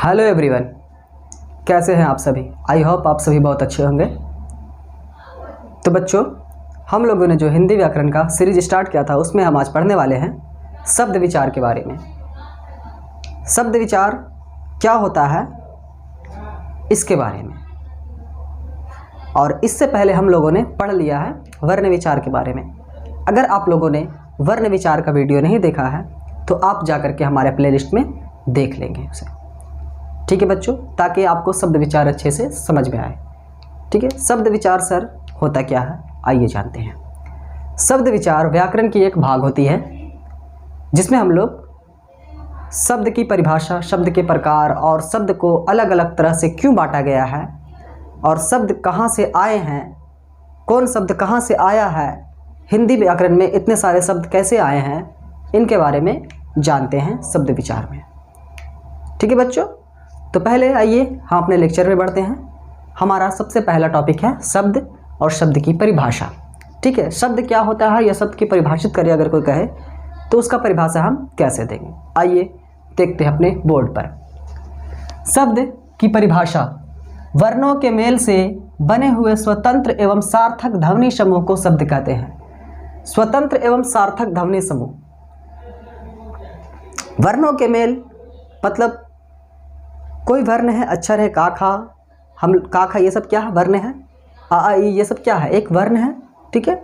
Hello everyone, कैसे हैं आप सभी। आई होप आप सभी बहुत अच्छे होंगे। तो बच्चों, हम लोगों ने जो हिंदी व्याकरण का सीरीज स्टार्ट किया था उसमें हम आज पढ़ने वाले हैं शब्द विचार के बारे में। शब्द विचार क्या होता है इसके बारे में, और इससे पहले हम लोगों ने पढ़ लिया है वर्ण विचार के बारे में। अगर आप लोगों ने वर्ण विचार का वीडियो नहीं देखा है तो आप जाकर के हमारे प्लेलिस्ट में देख लेंगे उसे। ठीक है बच्चों, ताकि आपको शब्द विचार अच्छे से समझ में आए। ठीक है, शब्द विचार सर होता क्या है, आइए जानते हैं। शब्द विचार व्याकरण की एक भाग होती है जिसमें हम लोग शब्द की परिभाषा, शब्द के प्रकार और शब्द को अलग अलग तरह से क्यों बांटा गया है और शब्द कहाँ से आए हैं, कौन शब्द कहाँ से आया है, हिंदी व्याकरण में इतने सारे शब्द कैसे आए हैं, इनके बारे में जानते हैं शब्द विचार में। ठीक है बच्चों, तो पहले आइए हम अपने लेक्चर में बढ़ते हैं। हमारा सबसे पहला टॉपिक है शब्द और शब्द की परिभाषा। ठीक है, शब्द क्या होता है या शब्द की परिभाषित करिए अगर कोई कहे तो उसका परिभाषा हम कैसे देंगे, आइए देखते हैं अपने बोर्ड पर। शब्द की परिभाषा वर्णों के मेल से बने हुए स्वतंत्र एवं सार्थक ध्वनि समूह को शब्द कहते हैं। स्वतंत्र एवं सार्थक ध्वनि समूह, वर्णों के मेल मतलब कोई वर्ण है, अक्षर है, का खा, हम का खा, ये सब क्या है, वर्ण है। आ ई, ये सब क्या है, एक वर्ण है। ठीक है,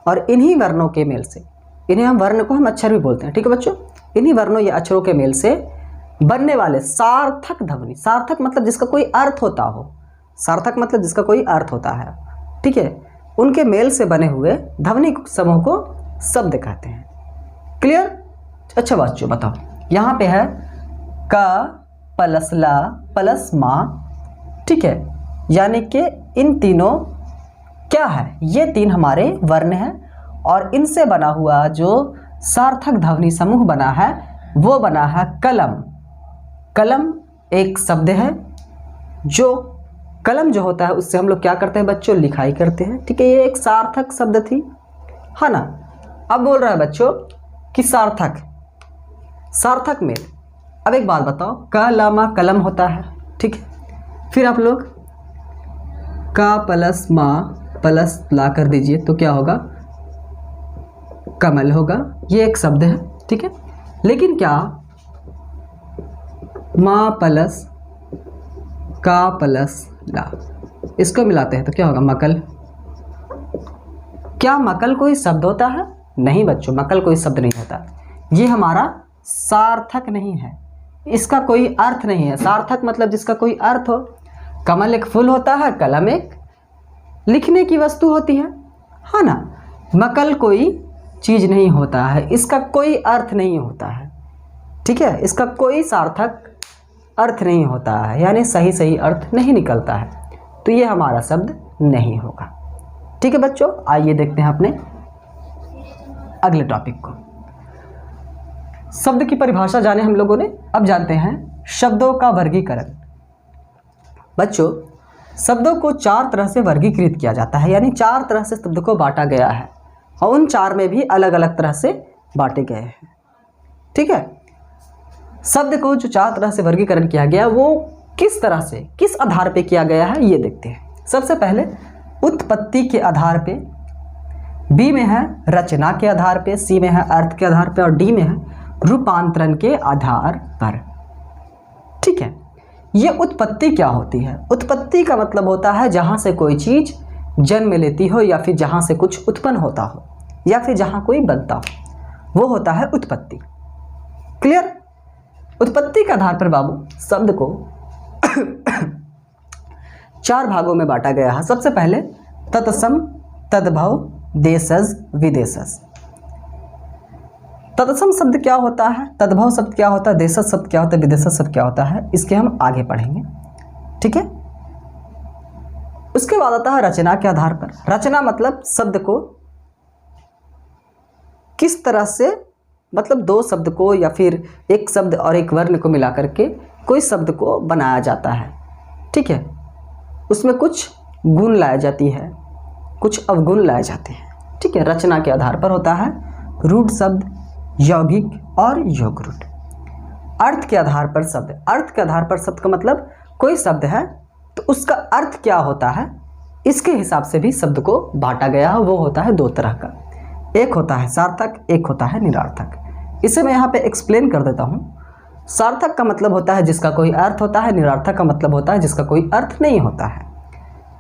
और इन्हीं वर्णों के मेल से, इन्हें हम वर्ण को हम अक्षर भी बोलते हैं। ठीक है बच्चों, इन्हीं वर्णों या अक्षरों के मेल से बनने वाले सार्थक ध्वनि, सार्थक मतलब जिसका कोई अर्थ होता हो, सार्थक मतलब जिसका कोई अर्थ होता है। ठीक है, उनके मेल से बने हुए ध्वनि समूह को शब्द कहते हैं। क्लियर? अच्छा बच्चों बताओ, यहाँ पे है का प्लस ला प्लस माँ। ठीक है, यानी कि इन तीनों क्या है, ये तीन हमारे वर्ण हैं और इनसे बना हुआ जो सार्थक ध्वनि समूह बना है वो बना है कलम। कलम एक शब्द है, जो कलम जो होता है उससे हम लोग क्या करते हैं बच्चों, लिखाई करते हैं। ठीक है, ये एक सार्थक शब्द थी, है ना। अब बोल रहा है बच्चों कि सार्थक, सार्थक में अब एक बात बताओ, कलमा कलम होता है। ठीक है, फिर आप लोग का प्लस माँ प्लस ला कर दीजिए तो क्या होगा, कमल होगा। ये एक शब्द है। ठीक है, लेकिन क्या माँ प्लस का प्लस ला, इसको मिलाते हैं तो क्या होगा, मकल। क्या मकल कोई शब्द होता है? नहीं बच्चों, मकल कोई शब्द नहीं होता। ये हमारा सार्थक नहीं है, इसका कोई अर्थ नहीं है। सार्थक मतलब जिसका कोई अर्थ हो। कमल एक फूल होता है, कलम एक लिखने की वस्तु होती है ना। मकल कोई चीज़ नहीं होता है, इसका कोई अर्थ नहीं होता है। ठीक है, इसका कोई सार्थक अर्थ नहीं होता है, यानी सही अर्थ नहीं निकलता है, तो ये हमारा शब्द नहीं होगा। ठीक है बच्चों, आइए देखते हैं अपने अगले टॉपिक को। शब्द की परिभाषा जाने हम लोगों ने, अब जानते हैं शब्दों का वर्गीकरण। बच्चों, शब्दों को चार तरह से वर्गीकृत किया जाता है, यानी चार तरह से शब्द को बांटा गया है और उन चार में भी अलग अलग तरह से बांटे गए हैं। ठीक है, शब्द को जो चार तरह से वर्गीकरण किया गया वो किस तरह से, किस आधार पे किया गया है, ये देखते हैं। सबसे पहले उत्पत्ति के आधार पे, बी में है रचना के आधार पे, सी में है अर्थ के आधार पे और डी में है रूपांतरण के आधार पर। ठीक है, ये उत्पत्ति क्या होती है? उत्पत्ति का मतलब होता है जहां से कोई चीज जन्म लेती हो या फिर जहां से कुछ उत्पन्न होता हो या फिर जहां कोई बनता हो, वो होता है उत्पत्ति। क्लियर? उत्पत्ति के आधार पर बाबू शब्द को चार भागों में बांटा गया है। सबसे पहले तत्सम, तद्भव, देशज, विदेशज। तत्सम शब्द क्या होता है, तद्भव शब्द क्या होता है, देशज शब्द क्या होता है, विदेशज शब्द क्या होता है, इसके हम आगे पढ़ेंगे। ठीक है, उसके बाद आता है रचना के आधार पर। रचना मतलब शब्द को किस तरह से, मतलब दो शब्द को या फिर एक शब्द और एक वर्ण को मिला करके कोई शब्द को बनाया जाता है। ठीक है, उसमें कुछ गुण लाई जाती है, कुछ अवगुण लाए जाते हैं। ठीक है, रचना के आधार पर होता है रूढ़ शब्द, यौगिक और योग रूढ़। अर्थ के आधार पर शब्द। अर्थ के आधार पर शब्द का मतलब कोई शब्द है तो उसका अर्थ क्या होता है इसके हिसाब से भी शब्द को बांटा गया है। वो होता है दो तरह का, एक होता है सार्थक, एक होता है निरार्थक। इसे मैं यहाँ पे एक्सप्लेन कर देता हूँ। सार्थक का मतलब होता है जिसका कोई अर्थ होता है, निरार्थक का मतलब होता है जिसका कोई अर्थ नहीं होता है।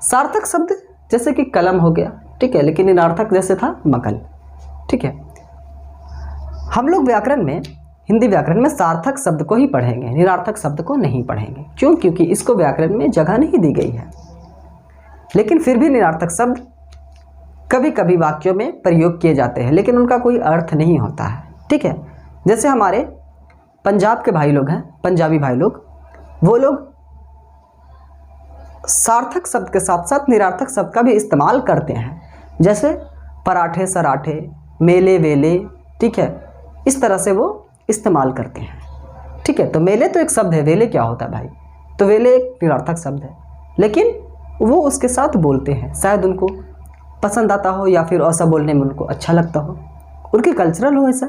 सार्थक शब्द जैसे कि कलम हो गया, ठीक है, लेकिन निरार्थक जैसे था मकल, ठीक है। हम लोग व्याकरण में, हिंदी व्याकरण में सार्थक शब्द को ही पढ़ेंगे, निरार्थक शब्द को नहीं पढ़ेंगे। क्यों? क्योंकि इसको व्याकरण में जगह नहीं दी गई है। लेकिन फिर भी निरार्थक शब्द कभी कभी वाक्यों में प्रयोग किए जाते हैं, लेकिन उनका कोई अर्थ नहीं होता है, ठीक है। जैसे हमारे पंजाब के भाई लोग हैं, पंजाबी भाई लोग, वो लोग सार्थक शब्द के साथ साथ निरार्थक शब्द का भी इस्तेमाल करते हैं। जैसे पराठे, सराठे, मेले, वेले, ठीक है, इस तरह से वो इस्तेमाल करते हैं, ठीक है। तो मेले तो एक शब्द है, वेले क्या होता है भाई? तो वेले एक निरार्थक शब्द है, लेकिन वो उसके साथ बोलते हैं, शायद उनको पसंद आता हो या फिर ऐसा बोलने में उनको अच्छा लगता हो, उनकी कल्चरल हो ऐसा,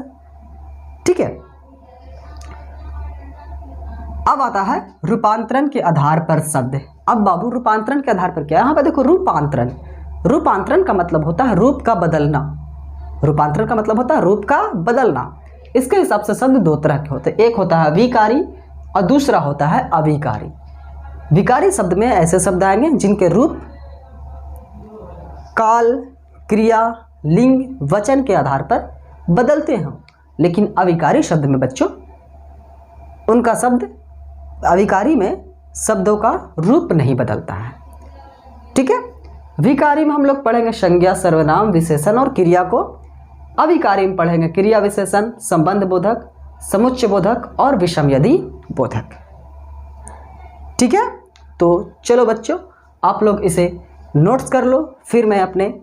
ठीक है। अब आता है रूपांतरण के आधार पर शब्द। अब बाबू रूपांतरण के आधार पर क्या है? यहाँ पर देखो रूपांतरण। रूपांतरण का मतलब होता है रूप का बदलना। रूपांतरण का मतलब होता है रूप का बदलना। इसके हिसाब से शब्द दो तरह के होते हैं, एक होता है विकारी और दूसरा होता है अविकारी। विकारी शब्द में ऐसे शब्द आएंगे जिनके रूप काल, क्रिया, लिंग, वचन के आधार पर बदलते हैं। लेकिन अविकारी शब्द में बच्चों, उनका शब्द, अविकारी में शब्दों का रूप नहीं बदलता है, ठीक है। विकारी में हम लोग पढ़ेंगे संज्ञा, सर्वनाम, विशेषण और क्रिया को। अविकारी में पढ़ेंगे क्रिया, विशेषण, संबंध बोधक, समुच्चय बोधक और विषमयदि बोधक, ठीक है। तो चलो बच्चों, आप लोग इसे नोट्स कर लो, फिर मैं अपने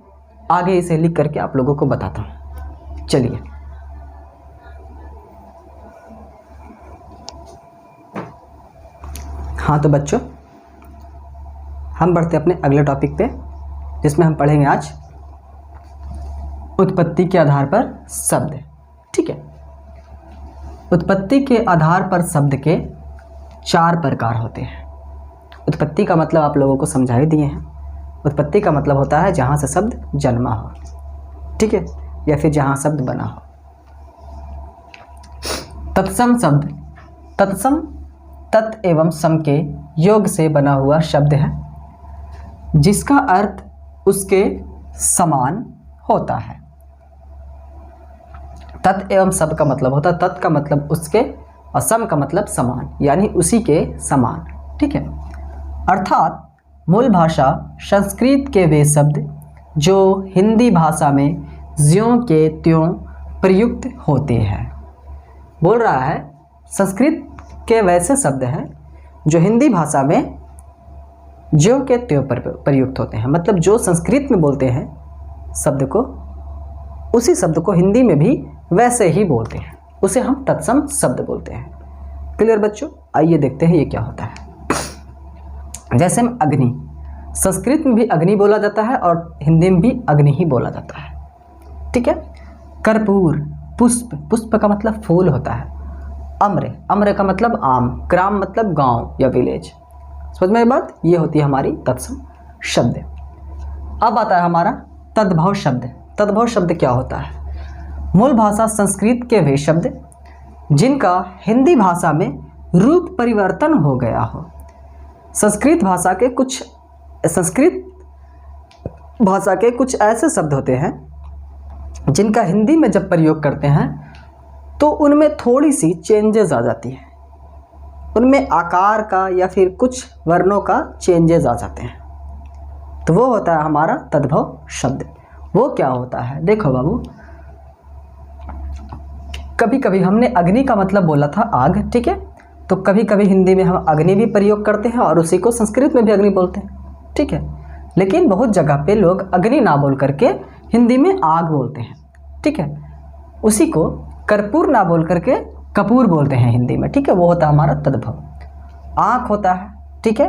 आगे इसे लिख करके आप लोगों को बताता हूँ। चलिए, हाँ तो बच्चों, हम बढ़ते अपने अगले टॉपिक पे, जिसमें हम पढ़ेंगे आज उत्पत्ति के आधार पर शब्द, ठीक है। उत्पत्ति के आधार पर शब्द के 4 प्रकार होते हैं। उत्पत्ति का मतलब आप लोगों को समझा ही दिए हैं। उत्पत्ति का मतलब होता है जहाँ से शब्द जन्मा हो, ठीक है, या फिर जहाँ शब्द बना हो। तत्सम शब्द, तत्सम तत् एवं सम के योग से बना हुआ शब्द है जिसका अर्थ उसके समान होता है। तत् एवं सम का मतलब होता है, तत् का मतलब उसके और सम का मतलब समान, यानी उसी के समान, ठीक है। अर्थात मूल भाषा संस्कृत के वे शब्द जो हिंदी भाषा में ज्यों के त्यों प्रयुक्त होते हैं। बोल रहा है संस्कृत के वैसे शब्द हैं जो हिंदी भाषा में ज्यों के त्यों पर प्रयुक्त होते हैं। मतलब जो संस्कृत में बोलते हैं शब्द को, उसी शब्द को हिंदी में भी वैसे ही बोलते हैं, उसे हम तत्सम शब्द बोलते हैं। क्लियर बच्चों? आइए देखते हैं ये क्या होता है। जैसे में अग्नि, संस्कृत में भी अग्नि बोला जाता है और हिंदी में भी अग्नि ही बोला जाता है, ठीक है। कर्पूर, पुष्प, पुष्प का मतलब फूल होता है। अम्र, अम्र का मतलब आम, ग्राम मतलब गांव या विलेज। समझ में बात? ये होती है हमारी तत्सम शब्द। अब आता है हमारा तद्भव शब्द। तद्भव शब्द क्या होता है? मूल भाषा संस्कृत के वे शब्द जिनका हिंदी भाषा में रूप परिवर्तन हो गया हो। संस्कृत भाषा के कुछ ऐसे शब्द होते हैं जिनका हिंदी में जब प्रयोग करते हैं तो उनमें थोड़ी सी चेंजेस आ जाती है, उनमें आकार का या फिर कुछ वर्णों का चेंजेस आ जाते हैं, तो वो होता है हमारा तद्भव शब्द। वो क्या होता है? देखो बाबू, कभी कभी हमने अग्नि का मतलब बोला था आग, ठीक है, तो कभी कभी हिंदी में हम अग्नि भी प्रयोग करते हैं और उसी को संस्कृत में भी अग्नि बोलते हैं, ठीक है। लेकिन बहुत जगह पे लोग अग्नि ना बोल करके हिंदी में आग बोलते हैं, ठीक है। उसी को कर्पूर ना बोल करके कपूर बोलते हैं हिंदी में, ठीक है। वो होता है हमारा तद्भव। आँख होता है, ठीक है,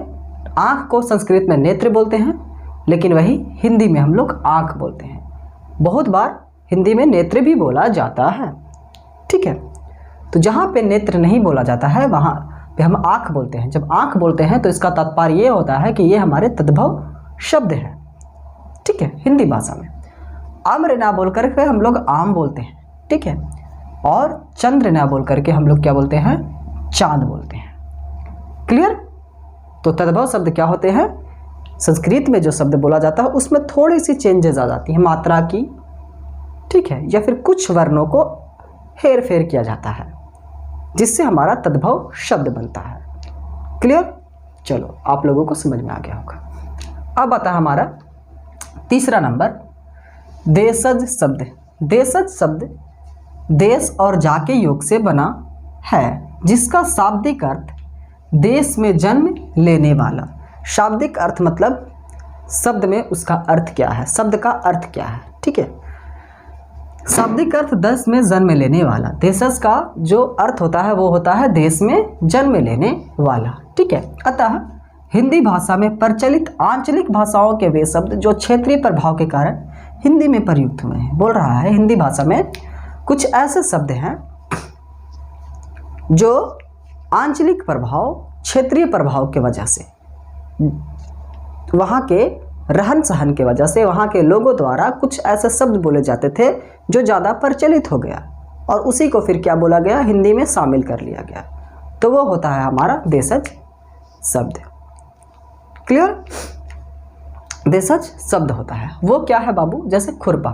आँख को संस्कृत में नेत्र बोलते हैं, लेकिन वही हिंदी में हम लोग आँख बोलते हैं। बहुत बार हिंदी में नेत्र भी बोला जाता है, ठीक है। तो जहाँ पे नेत्र नहीं बोला जाता है वहाँ पे हम आँख बोलते हैं। जब आँख बोलते हैं तो इसका तात्पर्य ये होता है कि ये हमारे तद्भव शब्द है, ठीक है, हिंदी भाषा में। आम्र ना बोल करके हम लोग आम बोलते हैं, ठीक है, और चंद्र ना बोल करके हम लोग क्या बोलते हैं, चांद बोलते हैं। क्लियर? तो तद्भव शब्द क्या होते हैं, संस्कृत में जो शब्द बोला जाता है उसमें थोड़ी सी चेंजेस आ जाती है मात्रा की, ठीक है, या फिर कुछ वर्णों को हेर फेर किया जाता है जिससे हमारा तद्भव शब्द बनता है। क्लियर? चलो आप लोगों को समझ में आ गया होगा। अब आता है हमारा तीसरा नंबर, देशज शब्द। देशज शब्द देश और जा के योग से बना है जिसका शाब्दिक अर्थ देश में जन्म लेने वाला। शाब्दिक अर्थ मतलब शब्द में उसका अर्थ क्या है, शब्द का अर्थ क्या है, ठीक है। शाब्दिक अर्थ देश में जन्म लेने वाला। देशज का जो अर्थ होता है वो होता है देश में जन्म लेने वाला, ठीक है। अतः हिंदी भाषा में प्रचलित आंचलिक भाषाओं के वे शब्द जो क्षेत्रीय प्रभाव के कारण हिंदी में प्रयुक्त हुए हैं। बोल रहा है हिंदी भाषा में कुछ ऐसे शब्द हैं जो आंचलिक प्रभाव, क्षेत्रीय प्रभाव के वजह से, वहाँ के रहन सहन के वजह से, वहाँ के लोगों द्वारा कुछ ऐसे शब्द बोले जाते थे जो ज़्यादा प्रचलित हो गया और उसी को फिर क्या बोला गया, हिंदी में शामिल कर लिया गया। तो वो होता है हमारा देशज शब्द। क्लियर? देशज शब्द होता है वो क्या है बाबू, जैसे खुरपा,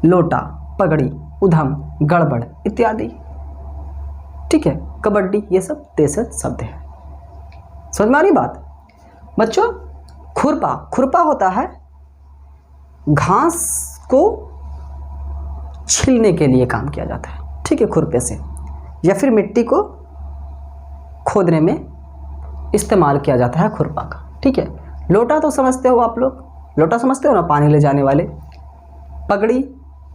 लोटा, पगड़ी, उधम, गड़बड़ इत्यादि, ठीक है, कबड्डी, ये सब देशज शब्द है। समझ में आ रही बात बच्चों? खुरपा, खुरपा होता है घास को छीलने के लिए काम किया जाता है, ठीक है, खुरपे से, या फिर मिट्टी को खोदने में इस्तेमाल किया जाता है खुरपा का, ठीक है। लोटा तो समझते हो आप लोग, लोटा समझते हो ना, पानी ले जाने वाले। पगड़ी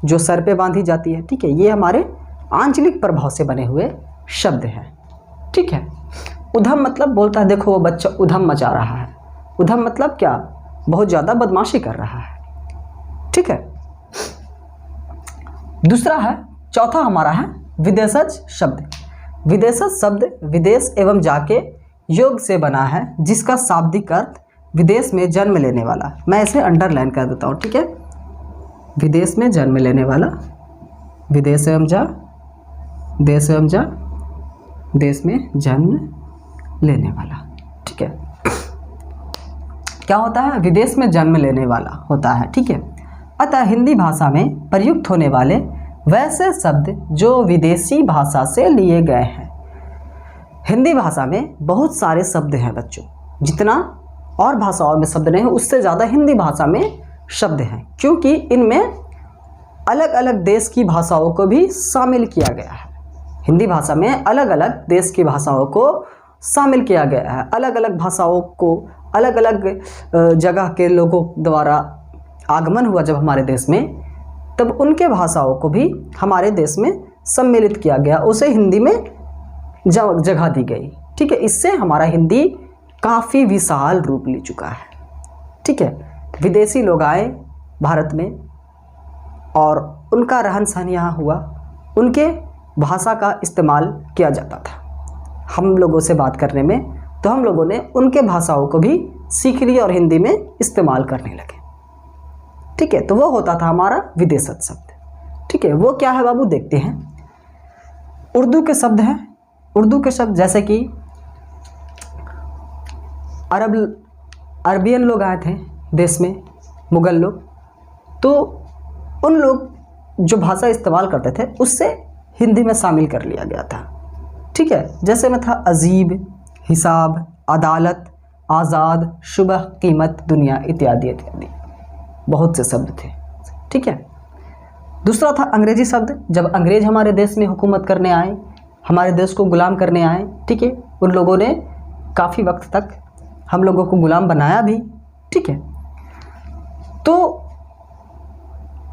जो सर पे बांधी जाती है, ठीक है, ये हमारे आंचलिक प्रभाव से बने हुए शब्द हैं, ठीक है। उधम मतलब बोलता है देखो वो बच्चा उधम मचा रहा है। उधम मतलब क्या, बहुत ज़्यादा बदमाशी कर रहा है, ठीक है। दूसरा है, चौथा हमारा है विदेशज शब्द। विदेशज शब्द विदेश एवं जाके योग से बना है जिसका शाब्दिक अर्थ विदेश में जन्म लेने वाला। मैं इसे अंडरलाइन कर देता हूँ, ठीक है। विदेश में जन्म लेने वाला, विदेश एवं जा, देश एवं जा, देश में जन्म लेने वाला, ठीक है। क्या होता है, विदेश में जन्म लेने वाला होता है, ठीक है। अतः हिंदी भाषा में प्रयुक्त होने वाले वैसे शब्द जो विदेशी भाषा से लिए गए हैं। हिंदी भाषा में बहुत सारे शब्द हैं बच्चों, जितना और भाषाओं में शब्द नहीं है उससे ज़्यादा हिंदी भाषा में शब्द हैं, क्योंकि इनमें अलग अलग देश की भाषाओं को भी शामिल किया गया है। हिंदी भाषा में अलग अलग देश की भाषाओं को शामिल किया गया है। अलग अलग भाषाओं को अलग अलग जगह के लोगों द्वारा आगमन हुआ जब हमारे देश में, तब उनके भाषाओं को भी हमारे देश में सम्मिलित किया गया, उसे हिंदी में जगह दी गई, ठीक है। इससे हमारा हिंदी काफ़ी विशाल रूप ले चुका है, ठीक है। विदेशी लोग आए भारत में और उनका रहन सहन यहाँ हुआ, उनके भाषा का इस्तेमाल किया जाता था हम लोगों से बात करने में, तो हम लोगों ने उनके भाषाओं को भी सीख लिया और हिंदी में इस्तेमाल करने लगे, ठीक है। तो वो होता था हमारा विदेशज शब्द, ठीक है। वो क्या है बाबू, देखते हैं। उर्दू के शब्द हैं। उर्दू के शब्द जैसे कि अरबियन लोग आए थे देश में, मुग़ल लोग, तो उन लोग जो भाषा इस्तेमाल करते थे उससे हिंदी में शामिल कर लिया गया था, ठीक है। जैसे में था अजीब, हिसाब, अदालत, आज़ाद, शुबह, कीमत, दुनिया इत्यादि इत्यादि, बहुत से शब्द थे, ठीक है। दूसरा था अंग्रेजी शब्द। जब अंग्रेज हमारे देश में हुकूमत करने आए, हमारे देश को गुलाम करने आए, ठीक है, उन लोगों ने काफ़ी वक्त तक हम लोगों को गुलाम बनाया भी, ठीक है। तो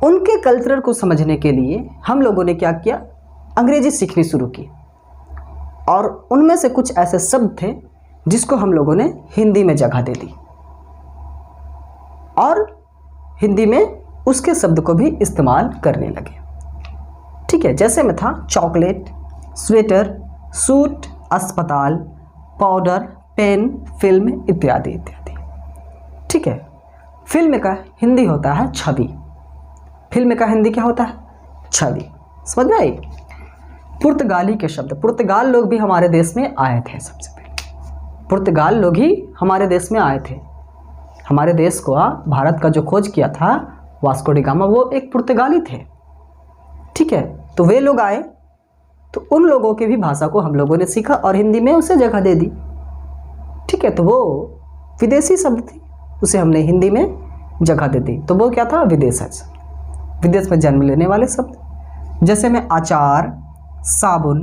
उनके कल्चर को समझने के लिए हम लोगों ने क्या किया, अंग्रेजी सीखनी शुरू की, और उनमें से कुछ ऐसे शब्द थे जिसको हम लोगों ने हिंदी में जगह दे दी और हिंदी में उसके शब्द को भी इस्तेमाल करने लगे, ठीक है। जैसे में था चॉकलेट, स्वेटर, सूट, अस्पताल, पाउडर, पेन, फिल्म इत्यादि इत्यादि। ठीक है। फिल्म का हिंदी होता है छवि। फिल्म का हिंदी क्या होता है? छवि। समझ में आई? पुर्तगाली के शब्द, पुर्तगाल लोग भी हमारे देश में आए थे। सबसे पहले पुर्तगाल लोग ही हमारे देश में आए थे। हमारे देश को, भारत का जो खोज किया था वास्को डी गामा, वो एक पुर्तगाली थे। ठीक है। तो वे लोग आए, तो उन लोगों की भी भाषा को हम लोगों ने सीखा और हिंदी में उसे जगह दे दी। ठीक है। तो वो विदेशी शब्द थी, उसे हमने हिंदी में जगह दे दी। तो वो क्या था? विदेशज, विदेश में जन्म लेने वाले शब्द। जैसे में अचार, साबुन,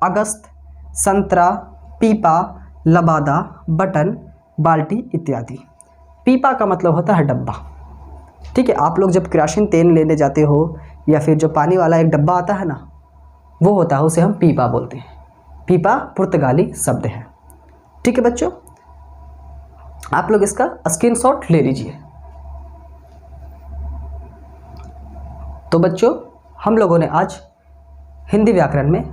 अगस्त, संतरा, पीपा, लबादा, बटन, बाल्टी इत्यादि। पीपा का मतलब होता है डब्बा। ठीक है। आप लोग जब केरोसिन तेल लेने जाते हो या फिर जो पानी वाला एक डब्बा आता है ना, वो होता है, उसे हम पीपा बोलते हैं। पीपा पुर्तगाली शब्द है। ठीक है बच्चों, आप लोग इसका स्क्रीनशॉट ले लीजिए। तो बच्चों, हम लोगों ने आज हिंदी व्याकरण में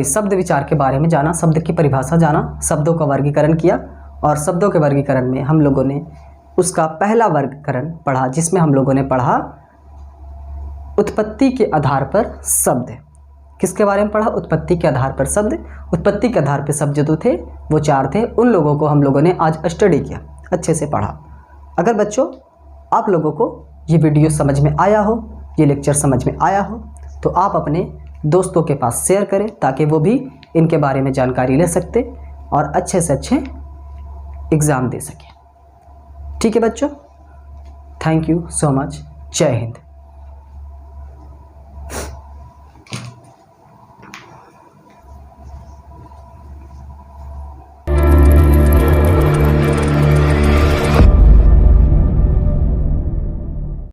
शब्द विचार के बारे में जाना, शब्द की परिभाषा जाना, शब्दों का वर्गीकरण किया और शब्दों के वर्गीकरण में हम लोगों ने उसका पहला वर्गीकरण पढ़ा, जिसमें हम लोगों ने पढ़ा उत्पत्ति के आधार पर शब्द। किसके बारे में पढ़ा? उत्पत्ति के आधार पर शब्द। उत्पत्ति के आधार पर शब्द जो थे वो 4 थे। उन लोगों को हम लोगों ने आज स्टडी किया, अच्छे से पढ़ा। अगर बच्चों आप लोगों को ये वीडियो समझ में आया हो, ये लेक्चर समझ में आया हो, तो आप अपने दोस्तों के पास शेयर करें ताकि वो भी इनके बारे में जानकारी ले सकते और अच्छे से अच्छे एग्ज़ाम दे सकें। ठीक है बच्चों, थैंक यू सो मच। जय हिंद।